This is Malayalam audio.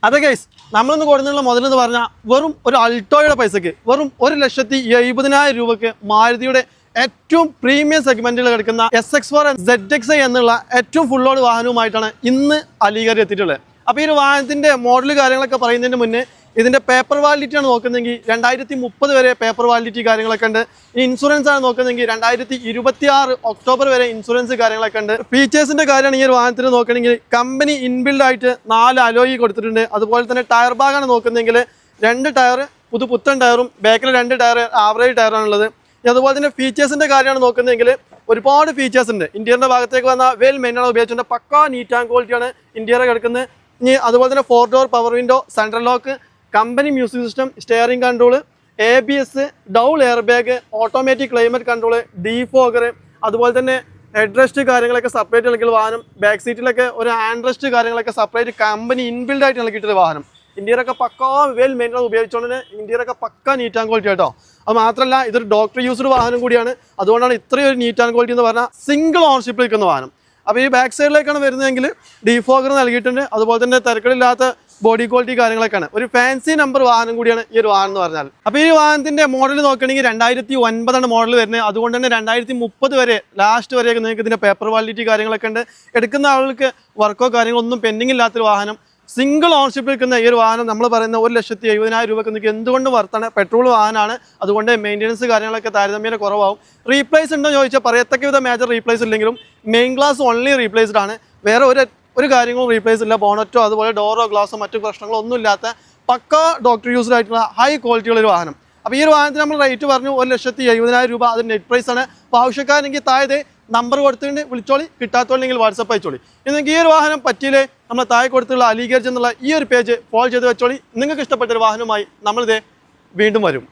അതെ ഗൈസ്, നമ്മളിന്ന് കൊടുന്നുള്ള മുതലെന്ന് പറഞ്ഞാൽ വെറും ഒരു അൾട്ടോയുടെ പൈസക്ക് വെറും 1,70,000 രൂപയ്ക്ക് മാരുതിയുടെ ഏറ്റവും പ്രീമിയം സെഗ്മെന്റിൽ കിടക്കുന്ന SX4 ZXi എന്നുള്ള ഏറ്റവും ഫുൾ ലോഡ് വാഹനവുമായിട്ടാണ് ഇന്ന് അലിഗഡ് എത്തിയിട്ടുള്ളത്. അപ്പോൾ ഈ ഒരു വാഹനത്തിന്റെ മോഡൽ കാര്യങ്ങളൊക്കെ പറയുന്നതിന് മുന്നേ ഇതിന്റെ പേപ്പർ വാലിഡിറ്റി ആണ് നോക്കുന്നതെങ്കിൽ 2030 വരെ പേപ്പർ വാലിഡിറ്റി കാര്യങ്ങളൊക്കെ ഉണ്ട്. ഈ ഇൻഷുറൻസ് ആണ് നോക്കുന്നതെങ്കിൽ 2026 ഒക്ടോബർ വരെ ഇൻഷുറൻസ് കാര്യങ്ങളൊക്കെ ഉണ്ട്. ഫീച്ചേഴ്സിന്റെ കാര്യമാണ് ഈ ഒരു വാഹനത്തിന് നോക്കണമെങ്കിൽ കമ്പനി ഇൻബിൽഡ് ആയിട്ട് 4 അലോയി കൊടുത്തിട്ടുണ്ട്. അതുപോലെ തന്നെ ടയർ ഭാഗമാണ് നോക്കുന്നതെങ്കിൽ 2 ടയർ പുത്തൻ ടയറും ബാക്കിൽ 2 ടയർ ആവറേജ് ടയറാണുള്ളത്. അതുപോലെ തന്നെ ഫീച്ചേഴ്സിന്റെ കാര്യമാണ് നോക്കുന്നതെങ്കിൽ ഒരുപാട് ഫീച്ചേഴ്സ് ഉണ്ട്. ഇന്റീരിയറിന്റെ ഭാഗത്തേക്ക് വന്ന വെൽ മെയിനാണ് ഉപയോഗിച്ചിട്ടുണ്ട്. പക്കാ നീറ്റ് ആൻഡ് ക്വാളിറ്റിയാണ് ഇന്റീരിയർ കിടക്കുന്നത്. ഇനി അതുപോലെ തന്നെ 4 door power window, central lock, company music system, steering control, ABS, dual air bag, automatic climate control, defogger, അതുപോലെ തന്നെ ഹെഡ് റെസ്റ്റ് കാര്യങ്ങളൊക്കെ സെപ്പറേറ്റ് നൽകിയ വാഹനം. ബാക്ക് സീറ്റിലൊക്കെ ഒരു ഹാൻഡ് റെസ്റ്റ് കാര്യങ്ങളൊക്കെ സെപ്പറേറ്റ് കമ്പനി ഇൻബിൽഡ് ആയിട്ട് നൽകിയിട്ടൊരു വാഹനം. ഇന്ത്യയിലൊക്കെ പക്കാ വെൽ മെയിൻ്റെനൻസ് ഉപയോഗിച്ചുകൊണ്ട് തന്നെ ഇന്ത്യയിലൊക്കെ പക്കാ നീറ്റ് ആൻഡ് ക്വാളിറ്റി കേട്ടോ. അത് മാത്രമല്ല ഇതൊരു ഡോക്ടർ യൂസ്ഡ് വാഹനം കൂടിയാണ്. അതുകൊണ്ടാണ് ഇത്രയും ഒരു നീറ്റ് ആൻഡ് ക്വാളിറ്റി എന്ന് പറഞ്ഞാൽ സിംഗിൾ ഓണർഷിപ്പിൽ നിൽക്കുന്ന വാഹനം. അപ്പോൾ ഈ ബാക്ക് സൈഡിലേക്കാണ് വരുന്നതെങ്കിൽ ഡീഫോഗർ നൽകിയിട്ടുണ്ട്. അതുപോലെ തന്നെ തിരക്കില്ലാത്ത ബോഡി ക്വാളിറ്റി കാര്യങ്ങളൊക്കെയാണ്. ഒരു ഫാൻസി നമ്പർ വാഹനം കൂടിയാണ് ഈ ഒരു വാഹനം എന്ന് പറഞ്ഞാൽ. അപ്പോൾ ഈ വാഹനത്തിന്റെ മോഡൽ നോക്കുകയാണെങ്കിൽ 2009 മോഡൽ വരുന്നത്. അതുകൊണ്ട് തന്നെ 2030 വരെ ലാസ്റ്റ് വരെയൊക്കെ നിങ്ങൾക്ക് ഇതിന്റെ പേപ്പർ വാലിഡിറ്റി കാര്യങ്ങളൊക്കെ ഉണ്ട്. എടുക്കുന്ന ആളുകൾക്ക് വർക്കോ കാര്യങ്ങളൊന്നും പെൻഡിങ് ഇല്ലാത്തൊരു വാഹനം. സിംഗിൾ ഓണർഷിപ്പിൽ നിൽക്കുന്ന ഈ ഒരു വാഹനം നമ്മൾ പറയുന്ന 1,70,000 രൂപയ്ക്ക് നിങ്ങൾക്ക് എന്തുകൊണ്ട് വർത്താണ്. പെട്രോൾ വാഹനമാണ്, അതുകൊണ്ട് മെയിൻ്റെനൻസ് കാര്യങ്ങളൊക്കെ താരതമ്യേന കുറവാകും. റീപ്ലേസ് ഉണ്ടോ ചോദിച്ചാൽ പറയത്തക്ക വിധ മേജർ റീപ്ലേസ് ഇല്ലെങ്കിലും മെയിൻ ഗ്ലാസ് ഓൺലി റീപ്ലേസ്ഡ് ആണ്. വേറെ ഒരു കാര്യങ്ങളും റീപ്ലേസ് ഇല്ല. ബോണറ്റോ അതുപോലെ ഡോറോ ഗ്ലാസോ മറ്റു പ്രശ്നങ്ങളോ ഒന്നും ഇല്ലാത്ത പക്ക ഡോക്ടർ യൂസ്ഡ് ആയിട്ടുള്ള ഹൈ ക്വാളിറ്റിയുള്ള ഒരു വാഹനം. അപ്പോൾ ഈ ഒരു വാഹനത്തിന് നമ്മൾ റേറ്റ് പറഞ്ഞു 1,70,000 രൂപ. അത് നെറ്റ് പ്രൈസ് ആണ്. അപ്പോൾ ആവശ്യക്കാരെങ്കിൽ താഴെ നമ്പർ കൊടുത്തിട്ട് വിളിച്ചോളി, കിട്ടാത്തോളെങ്കിൽ വാട്സപ്പ് അയച്ചോളി. നിങ്ങൾക്ക് ഈ ഒരു വാഹനം പറ്റിയില്ലേ നമ്മൾ താഴെ കൊടുത്തുള്ള അലിഗഡ് എന്നുള്ള ഈ ഒരു പേജ് ഫോളോ ചെയ്ത് വെച്ചോളി. നിങ്ങൾക്ക് ഇഷ്ടപ്പെട്ട ഒരു വാഹനവുമായി നമ്മളിതേ വീണ്ടും വരും.